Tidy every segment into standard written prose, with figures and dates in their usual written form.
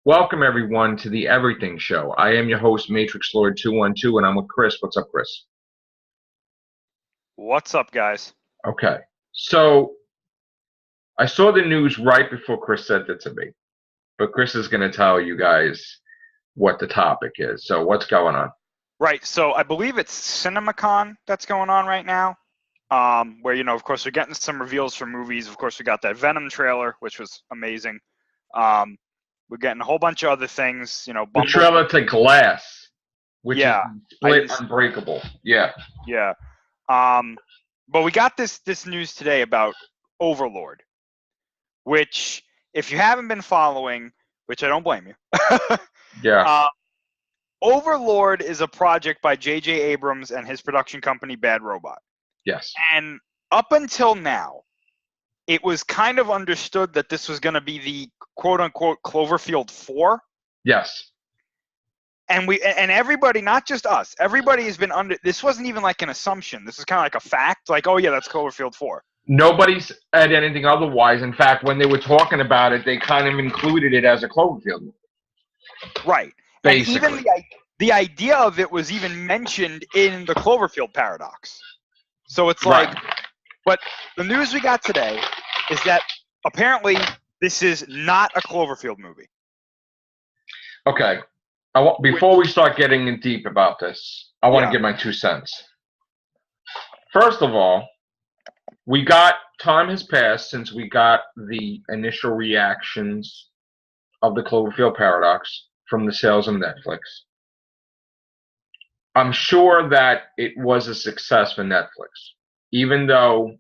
Welcome, everyone, to the Everything Show. I am your host, Matrixlord212, and I'm with Chris. What's up, Chris? What's up, guys? Okay. So, I saw the news right before Chris sent it to me, but Chris is going to tell you guys what the topic is. So, what's going on? Right, so I believe it's CinemaCon that's going on right now, where, of course, we're getting some reveals from movies. Of course, we got that Venom trailer, which was amazing. We're getting a whole bunch of other things, The Bumblebee. trailer to Glass, which is Yeah, Split Unbreakable. Yeah. Yeah. But we got this news today about Overlord, which, if you haven't been following, which I don't blame you, Yeah. Overlord is a project by J.J. Abrams and his production company, Bad Robot. Yes. And up until now, it was kind of understood that this was going to be the quote-unquote Cloverfield 4. Yes. And everybody, not just us, everybody has been under. This wasn't even like an assumption. This is kind of like a fact. Like, oh yeah, that's Cloverfield 4. Nobody's said anything otherwise. In fact, when they were talking about it, they kind of included it as a Cloverfield movie. Right. Basically. And even the idea of it was even mentioned in the Cloverfield paradox. So it's like, Right. But the news we got today is that apparently this is not a Cloverfield movie. Okay. Before we start getting in deep about this, I want to give my 2 cents. First of all, time has passed since we got the initial reactions of the Cloverfield paradox from the sales of Netflix. I'm sure that it was a success for Netflix, even though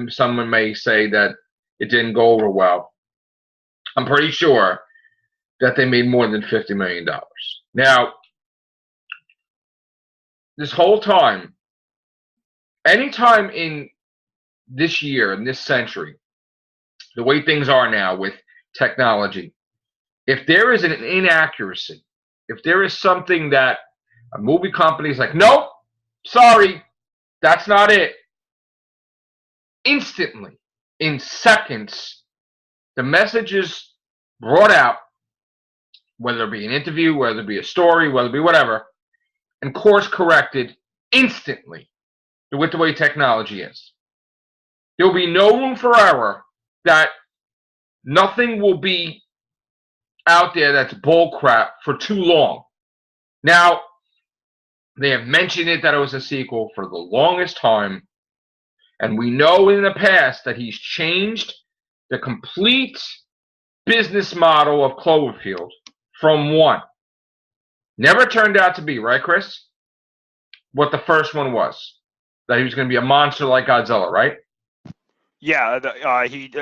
someone may say that it didn't go over well. I'm pretty sure that they made more than $50 million. Now, this whole time, anytime in this year, in this century, the way things are now with technology, if there is an inaccuracy, if there is something that a movie company is like, nope, sorry, that's not it, instantly, in seconds, the message is brought out, whether it be an interview, whether it be a story, whether it be whatever, and course corrected instantly with the way technology is. There will be no room for error, that nothing will be out there that's bull crap for too long. Now, they have mentioned it that it was a sequel for the longest time, and we know in the past that he's changed the complete business model of Cloverfield from one. Never turned out to be, right, Chris? What the first one was. That he was going to be a monster like Godzilla, right? Yeah,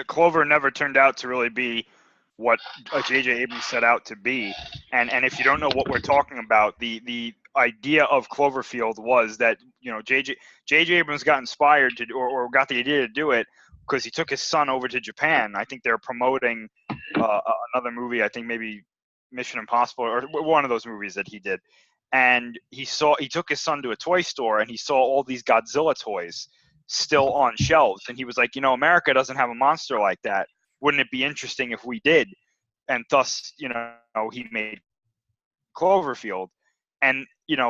Clover never turned out to really be what J.J. Abrams set out to be. And if you don't know what we're talking about, the idea of Cloverfield was that, J.J. Abrams got inspired to, or got the idea to do it because he took his son over to Japan. I think they're promoting another movie, I think maybe Mission Impossible, or one of those movies that he did. And he took his son to a toy store, and he saw all these Godzilla toys still on shelves. And he was like, America doesn't have a monster like that. Wouldn't it be interesting if we did? And thus, he made Cloverfield. And,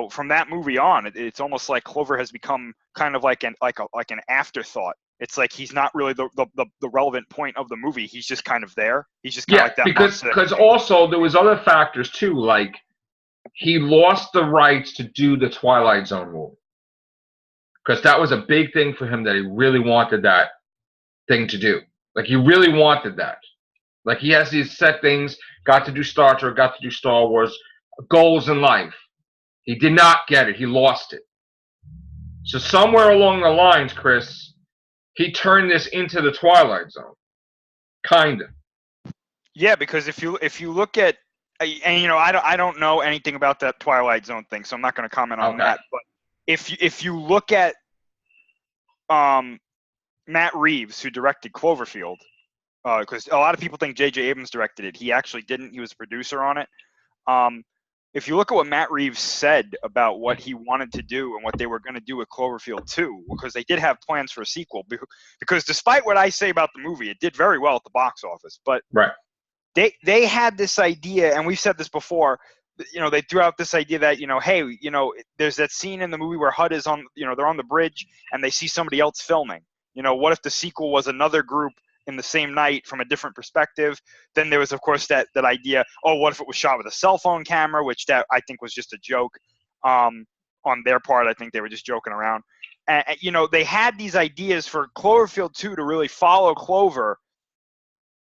from that movie on, it's almost like Clover has become kind of like an afterthought. It's like he's not really the relevant point of the movie. He's just kind of there. He's just kind of like that. Because also there was other factors too, like he lost the rights to do the Twilight Zone movie. Because that was a big thing for him, that he really wanted that thing to do. Like, he really wanted that. Like, he has these set things, got to do Star Trek, got to do Star Wars, goals in life. He did not get it. He lost it. So somewhere along the lines, Chris, he turned this into the Twilight Zone. Kind of. Yeah, because if you look at, and I don't know anything about that Twilight Zone thing, so I'm not going to comment on that. But if you look at Matt Reeves, who directed Cloverfield, because a lot of people think J.J. Abrams directed it. He actually didn't. He was a producer on it. If you look at what Matt Reeves said about what he wanted to do and what they were going to do with Cloverfield 2, because they did have plans for a sequel, because despite what I say about the movie, it did very well at the box office. But right. they had this idea, and we've said this before. They threw out this idea that hey, there's that scene in the movie where HUD is on, they're on the bridge and they see somebody else filming. What if the sequel was another group in the same night from a different perspective? Then there was, of course, that idea. Oh, what if it was shot with a cell phone camera, which that I think was just a joke on their part. I think they were just joking around. And they had these ideas for Cloverfield 2 to really follow Clover,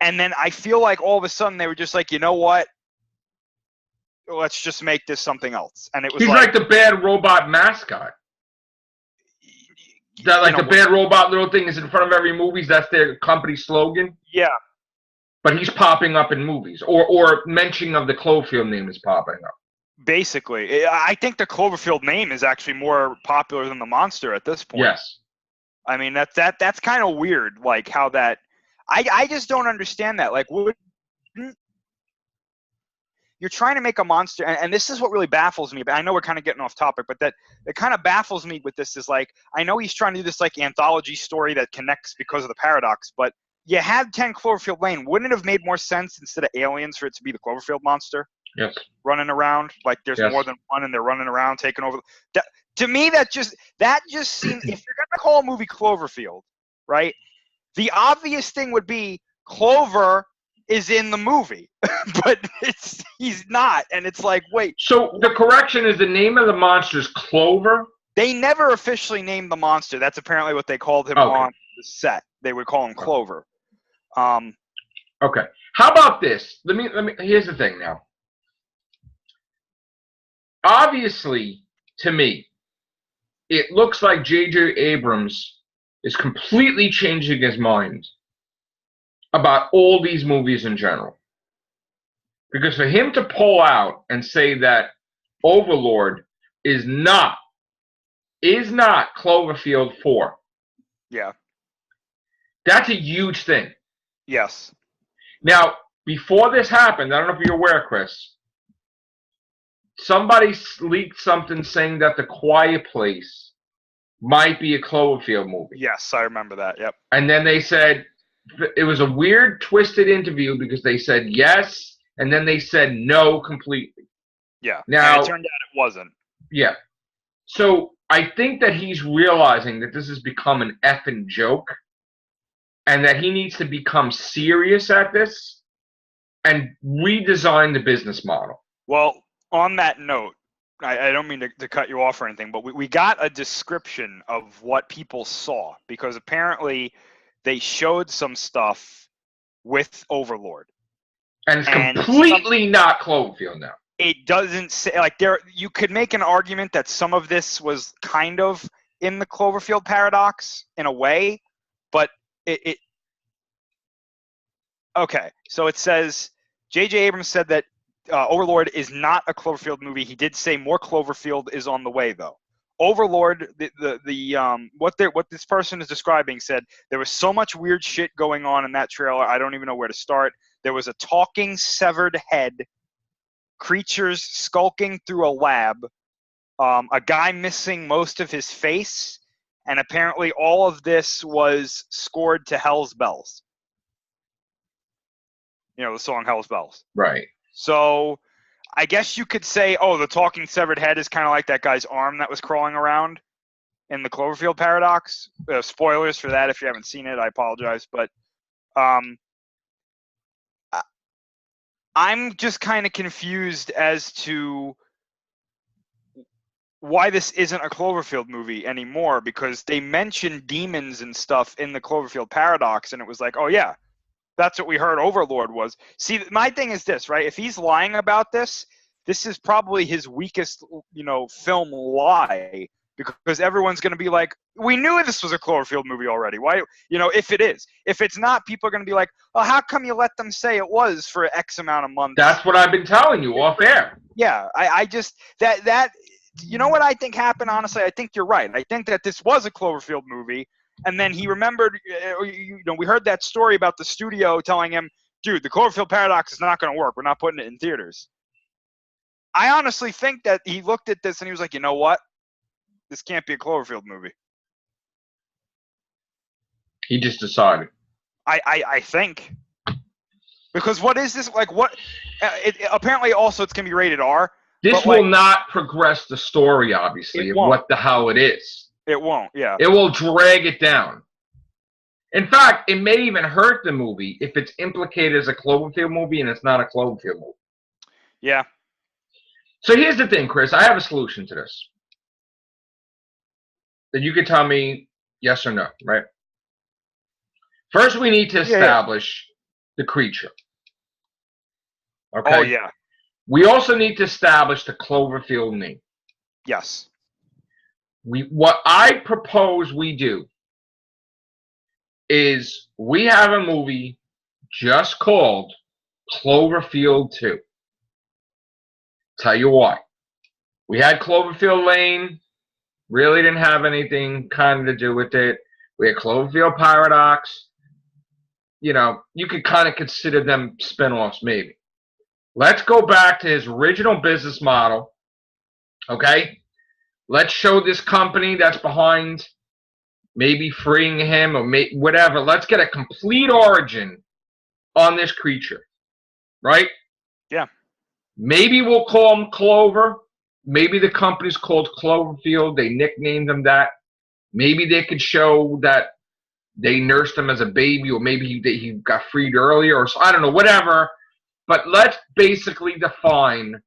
and then I feel like all of a sudden they were just like, you know what? Let's just make this something else. And it was he's like the bad robot mascot. That like the bad robot little thing is in front of every movie. That's their company slogan. Yeah. But he's popping up in movies, or mention of the Cloverfield name is popping up. Basically, I think the Cloverfield name is actually more popular than the monster at this point. Yes. I mean, that's kind of weird, like how that. I just don't understand that. Like, you're trying to make a monster, and this is what really baffles me. But I know we're kind of getting off topic, but that kind of baffles me with this is like, I know he's trying to do this like anthology story that connects because of the paradox, but you had 10 Cloverfield Lane. Wouldn't it have made more sense instead of aliens for it to be the Cloverfield monster? Yes. Running around like there's more than one, and they're running around taking over. To me, that just seems. If you're gonna call a movie Cloverfield, right? The obvious thing would be Clover is in the movie, but he's not, and it's like, wait. So the correction is the name of the monster is Clover? They never officially named the monster. That's apparently what they called him on the set. They would call him Clover. Okay. How about this? Let me. Here's the thing now. Obviously, to me, it looks like J.J. Abrams is completely changing his mind about all these movies in general. Because for him to pull out and say that Overlord is not Cloverfield 4. Yeah. That's a huge thing. Yes. Now, before this happened, I don't know if you're aware, Chris, somebody leaked something saying that The Quiet Place might be a Cloverfield movie. Yes, I remember that. Yep. And then they said, it was a weird, twisted interview because they said yes, and then they said no completely. Yeah. Now, and it turned out it wasn't. Yeah. So I think that he's realizing that this has become an effing joke, and that he needs to become serious at this and redesign the business model. Well, on that note, I don't mean to cut you off or anything, but we got a description of what people saw, because apparently they showed some stuff with Overlord. And it's completely not Cloverfield now. It doesn't say, like, you could make an argument that some of this was kind of in the Cloverfield paradox in a way, but okay, so it says J.J. Abrams said that Overlord is not a Cloverfield movie. He did say more Cloverfield is on the way, though. Overlord, what this person is describing, said there was so much weird shit going on in that trailer, I don't even know where to start. There was a talking severed head, creatures skulking through a lab, a guy missing most of his face, and apparently all of this was scored to Hell's Bells. The song Hell's Bells. Right. So I guess you could say, oh, the talking severed head is kind of like that guy's arm that was crawling around in the Cloverfield paradox. Spoilers for that if you haven't seen it. I apologize. But I'm just kind of confused as to why this isn't a Cloverfield movie anymore, because they mentioned demons and stuff in the Cloverfield paradox, and it was like, oh, yeah. That's what we heard Overlord was. See, my thing is this, right? If he's lying about this, this is probably his weakest, film lie, because everyone's going to be like, we knew this was a Cloverfield movie already. Why, if it is. If it's not, people are going to be like, oh, how come you let them say it was for X amount of months? That's what I've been telling you off air. Yeah, I just, that, you know what I think happened, honestly? I think you're right. I think that this was a Cloverfield movie. And then he remembered, we heard that story about the studio telling him, dude, the Cloverfield paradox is not going to work. We're not putting it in theaters. I honestly think that he looked at this and he was like, you know what? This can't be a Cloverfield movie. He just decided. I think. Because what is this? Like, what? Apparently, also, it's going to be rated R. This will not progress the story, obviously, of what the hell it is. It won't, yeah. It will drag it down. In fact, it may even hurt the movie if it's implicated as a Cloverfield movie and it's not a Cloverfield movie. Yeah. So here's the thing, Chris. I have a solution to this. That you can tell me yes or no, right? First, we need to establish the creature. Okay? Oh, yeah. We also need to establish the Cloverfield name. Yes. What I propose we do is we have a movie just called Cloverfield 2. Tell you why. We had Cloverfield Lane. Really didn't have anything kind of to do with it. We had Cloverfield Paradox. You know, you could kind of consider them spinoffs maybe. Let's go back to his original business model. Okay? Let's show this company that's behind maybe freeing him or whatever. Let's get a complete origin on this creature. Right? Yeah. Maybe we'll call him Clover. Maybe the company's called Cloverfield. They nicknamed him that. Maybe they could show that they nursed him as a baby, or maybe he got freed earlier, or I don't know, whatever. But let's basically define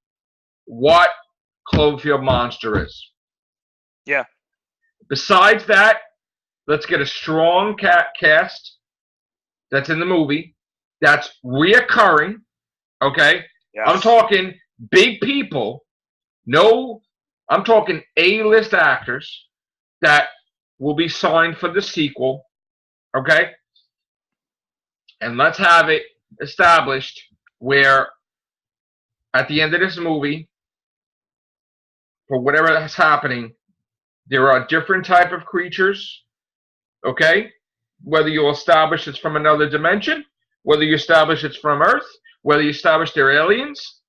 what Cloverfield Monster is. Yeah. Besides that, let's get a strong cast that's in the movie, that's reoccurring, okay? Yes. I'm talking big people. No, I'm talking A-list actors that will be signed for the sequel, okay? And let's have it established where at the end of this movie, for whatever is happening, there are different type of creatures, okay? Whether you establish it's from another dimension, whether you establish it's from Earth, whether you establish they're aliens,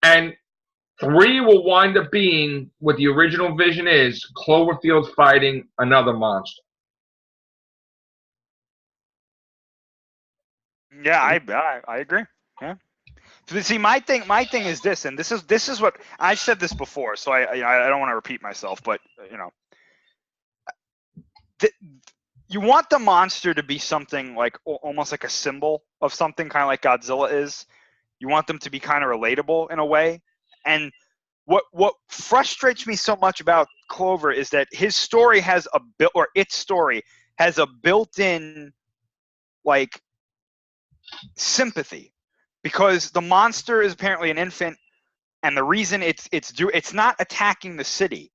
and 3 will wind up being what the original vision is, Cloverfield fighting another monster. Yeah, I agree. Yeah. So see, my thing is this, and this is what I've said this before, so I don't want to repeat myself, but you know, you want the monster to be something like almost like a symbol of something, kind of like Godzilla is. You want them to be kind of relatable in a way, and what frustrates me so much about Clover is that his story has its story has a built-in like sympathy, because the monster is apparently an infant, and the reason it's not attacking the city.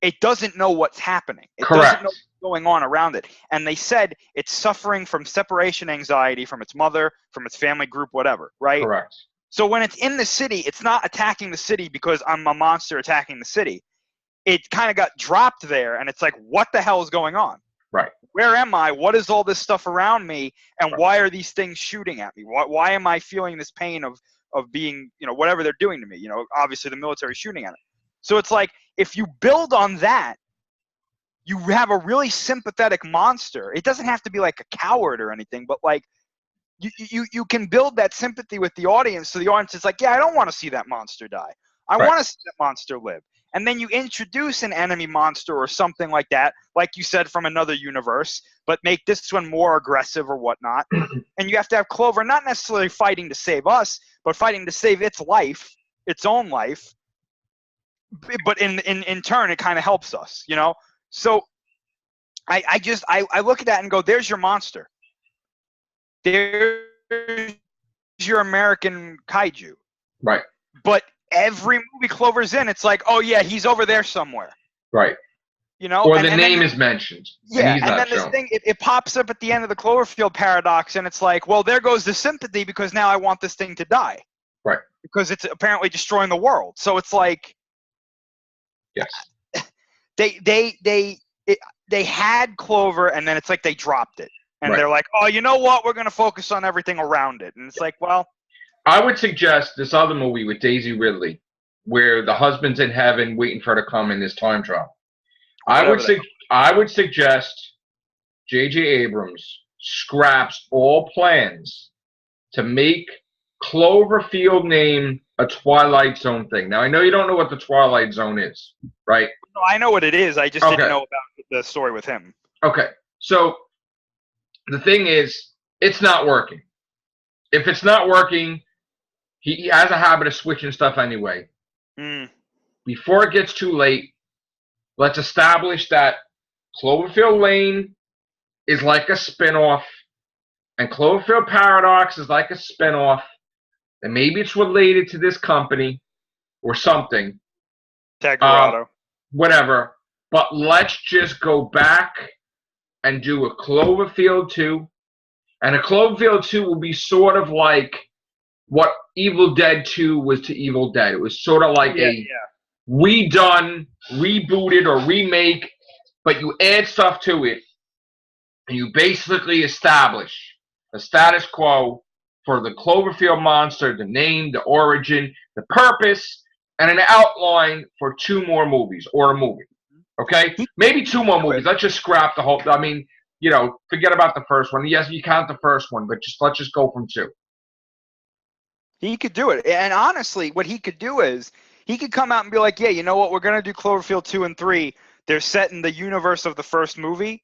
It doesn't know what's happening. It doesn't know what's going on around it. And they said it's suffering from separation anxiety from its mother, from its family group, whatever, right? Correct. So when it's in the city, it's not attacking the city because I'm a monster attacking the city. It kind of got dropped there, and it's like, what the hell is going on? Right. Where am I? What is all this stuff around me? And why are these things shooting at me? Why am I feeling this pain of being, you know, whatever they're doing to me? You know, obviously the military shooting at it. So it's like, if you build on that, you have a really sympathetic monster. It doesn't have to be like a coward or anything, but like you can build that sympathy with the audience, so the audience is like, yeah, I don't want to see that monster die. I want to see that monster live. And then you introduce an enemy monster or something like that, like you said, from another universe, but make this one more aggressive or whatnot. And you have to have Clover not necessarily fighting to save us, but fighting to save its life, its own life. But in turn, it kind of helps us, you know? So I look at that and go, there's your monster. There's your American kaiju. Right. But every movie Clover's in, it's like, oh yeah, he's over there somewhere. Right. You know, or the name is mentioned. Yeah, and then this thing, it pops up at the end of the Cloverfield paradox, and it's like, well, there goes the sympathy, because now I want this thing to die. Right. Because it's apparently destroying the world. So it's like, yes, they had Clover, and then it's like they dropped it, and they're like, oh, you know what? We're going to focus on everything around it, and it's like, well. I would suggest this other movie with Daisy Ridley, where the husband's in heaven waiting for her to come in this time trial. I would suggest J.J. Abrams scraps all plans to make Cloverfield name a Twilight Zone thing. Now, I know you don't know what the Twilight Zone is, right? No, I know what it is. I just didn't know about the story with him. Okay. So the thing is, it's not working. If it's not working, he has a habit of switching stuff anyway. Before it gets too late, let's establish that Cloverfield Lane is like a spinoff, and Cloverfield Paradox is like a spinoff, and maybe it's related to this company or something. Tagarado. Whatever. But let's just go back and do a Cloverfield 2. And a Cloverfield 2 will be sort of like what Evil Dead 2 was to Evil Dead. It was sort of like redone, rebooted, or remake, but you add stuff to it, and you basically establish a status quo for the Cloverfield monster, the name, the origin, the purpose, and an outline for 2 more movies or a movie. Okay? Maybe 2 more movies. Let's just scrap the whole... I mean, you know, forget about the first one. Yes, you count the first one, but let's just go from 2. He could do it. And honestly, what he could do is he could come out and be like, yeah, you know what? We're going to do Cloverfield 2 and 3. They're set in the universe of the first movie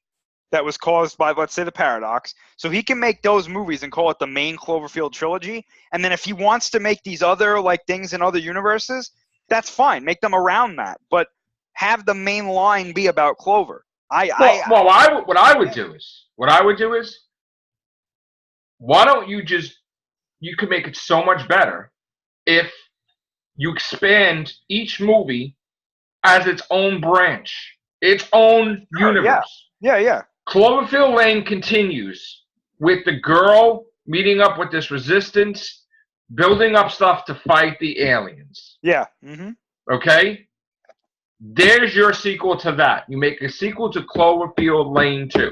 that was caused by, let's say, the Paradox. So he can make those movies and call it the main Cloverfield trilogy. And then if he wants to make these other like things in other universes, that's fine. Make them around that. But have the main line be about Clover. What I would do is, why don't you just, you could make it so much better if you expand each movie as its own branch, its own universe. Yeah. Cloverfield Lane continues with the girl meeting up with this resistance, building up stuff to fight the aliens. Yeah. Okay? There's your sequel to that. You make a sequel to Cloverfield Lane 2.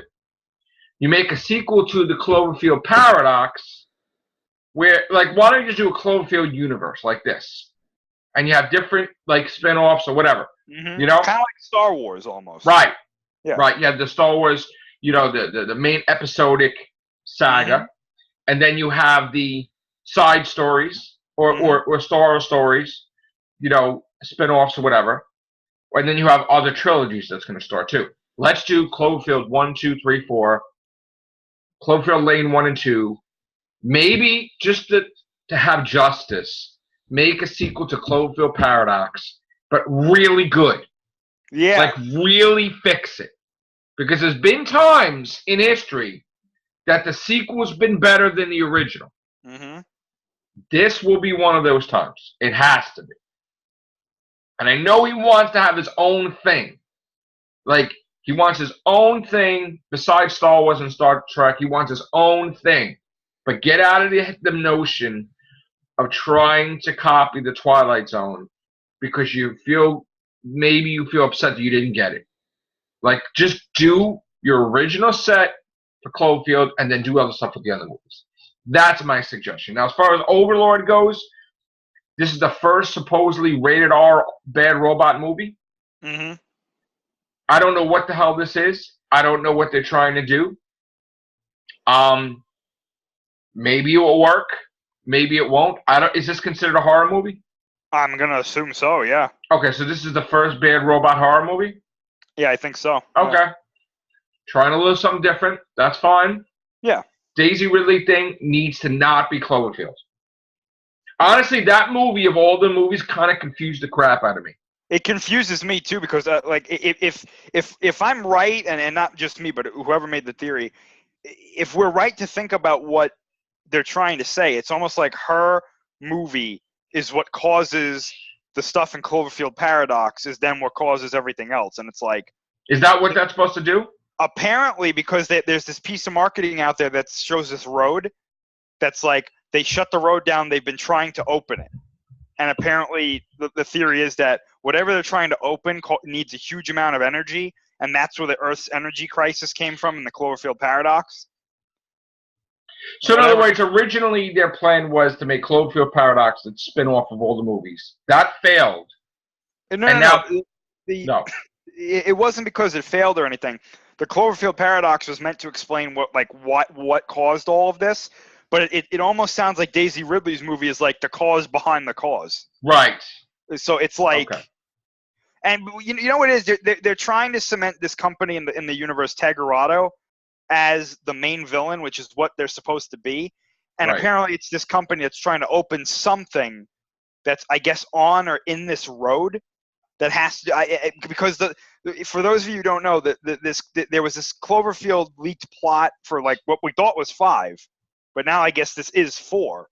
You make a sequel to the Cloverfield Paradox, where, like, why don't you do a Cloverfield universe like this? And you have different, like, spin-offs or whatever. You know? Kind of like Star Wars almost. Right. Yeah. Right. You have the Star Wars, you know, the main episodic saga. And then you have the side stories or Star Wars stories, you know, spin-offs or whatever. And then you have other trilogies that's going to start too. Let's do Cloverfield 1, 2, 3, 4. Cloverfield Lane 1 and 2. Maybe just to have justice, make a sequel to Cloverfield Paradox, but really good. Yeah. Like, really fix it. Because there's been times in history that the sequel's been better than the original. This will be one of those times. It has to be. And I know he wants to have his own thing. Like, he wants his own thing besides Star Wars and Star Trek. He wants his own thing. But get out of the notion of trying to copy the Twilight Zone because maybe you feel upset that you didn't get it. Like, just do your original set for Cloverfield and then do other stuff with the other movies. That's my suggestion. Now, as far as Overlord goes, this is the first supposedly rated R Bad Robot movie. I don't know what the hell this is. I don't know what they're trying to do. Maybe it will work. Maybe it won't. Is this considered a horror movie? I'm gonna assume so. Yeah. Okay, so this is the first Bad Robot horror movie? Yeah, I think so. Okay. Yeah. Trying a little something different. That's fine. Yeah. Daisy Ridley thing needs to not be Cloverfield. Honestly, that movie of all the movies kind of confused the crap out of me. It confuses me too because like if I'm right and not just me but whoever made the theory, if we're right to think about what they're trying to say, it's almost like her movie is what causes the stuff in Cloverfield Paradox is then what causes everything else, and it's like, is that what that's supposed to do? Apparently, because there's this piece of marketing out there that shows this road that's like they shut the road down, they've been trying to open it. And apparently the theory is that whatever they're trying to open needs a huge amount of energy, and that's where the Earth's energy crisis came from in the Cloverfield Paradox. So in other words, originally their plan was to make Cloverfield Paradox a spin-off of all the movies. That failed. No. It wasn't because it failed or anything. The Cloverfield Paradox was meant to explain what caused all of this. but it almost sounds like Daisy Ridley's movie is like the cause behind the cause. Right. So it's like, Okay. and you know what it is? They're trying to cement this company in the universe, Tagarado, as the main villain, which is what they're supposed to be. And Right. apparently it's this company that's trying to open something that's, I guess, on or in this road that has to, because for those of you who don't know, there was this Cloverfield leaked plot for like what we thought was 5, but now I guess this is 4,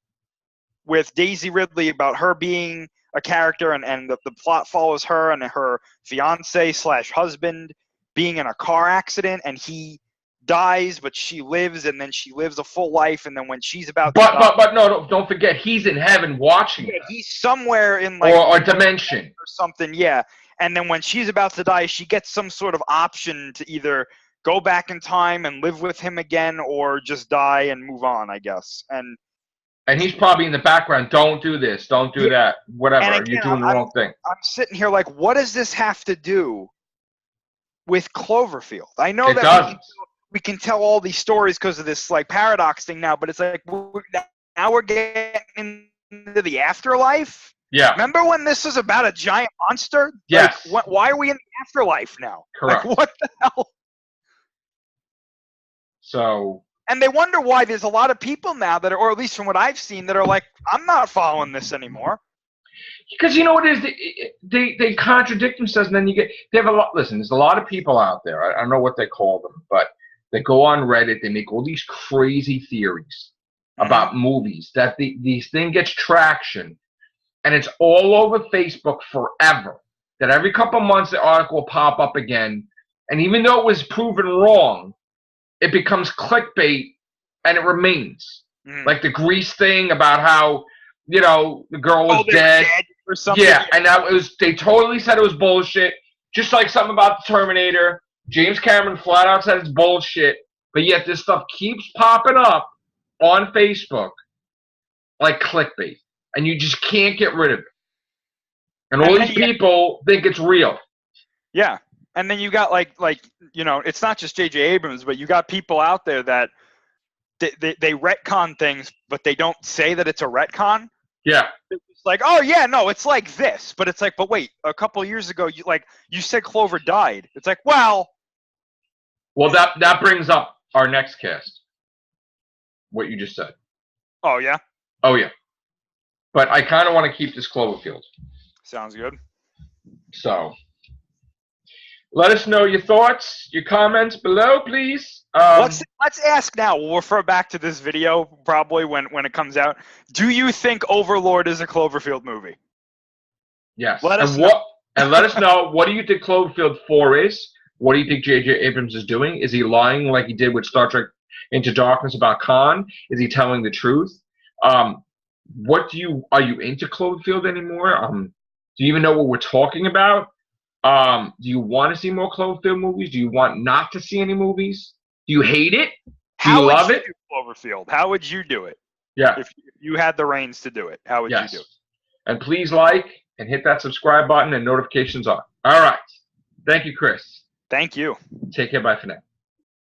with Daisy Ridley, about her being a character, and the plot follows her and her fiance/husband being in a car accident, and he dies, but she lives, and then she lives a full life, and then when she's about to die, but no, don't forget, he's in heaven watching her. he's somewhere in like or dimension or something, yeah. And then when she's about to die, she gets some sort of option to either go back in time and live with him again, or just die and move on, I guess. And he's probably in the background. Don't do this. Don't do that. Whatever. and again, You're doing the wrong thing. I'm sitting here like, what does this have to do with Cloverfield? I know It that doesn't. we can tell all these stories because of this like paradox thing now, but it's like now we're getting into the afterlife. Yeah. Remember when this was about a giant monster? Yes. Like, why are we in the afterlife now? Correct. Like, what the hell? So. And they wonder why there's a lot of people now that are, or at least from what I've seen, that are like, I'm not following this anymore. Because you know what it is, they contradict themselves, and then they have a lot. Listen, there's a lot of people out there. I don't know what they call them, but they go on Reddit. They make all these crazy theories about movies. That these thing gets traction, and it's all over Facebook forever. That every couple months the article will pop up again, and even though it was proven wrong, it becomes clickbait, and it remains. Like the Grease thing about how, you know, the girl was dead or something. Yeah, and they totally said it was bullshit. Just like something about the Terminator. James Cameron flat out said it's bullshit, but yet this stuff keeps popping up on Facebook like clickbait, and you just can't get rid of it. And all these people think it's real. Yeah. And then you got like you know, it's not just J.J. Abrams, but you got people out there that they retcon things, but they don't say that it's a retcon. Yeah. It's like, oh yeah, no, it's like this, but it's like, but wait, a couple of years ago, you said Clover died. It's like, well, that brings up our next cast. What you just said. Oh yeah. Oh yeah. But I kind of want to keep this Cloverfield. Sounds good. So. Let us know your thoughts, your comments below, please. Let's ask now. We'll refer back to this video probably when it comes out. Do you think Overlord is a Cloverfield movie? Yes. Let us know. And let us know, what do you think Cloverfield 4 is? What do you think J.J. Abrams is doing? Is he lying like he did with Star Trek Into Darkness about Khan? Is he telling the truth? Are you into Cloverfield anymore? Do you even know what we're talking about? Do you want to see more Cloverfield movies? Do you want not to see any movies? Do you hate it? Do you love it? Cloverfield. How would you do it? Yeah. If you had the reins to do it, how would you do it? And please like and hit that subscribe button and notifications on. All right. Thank you, Chris. Thank you. Take care. Bye for now.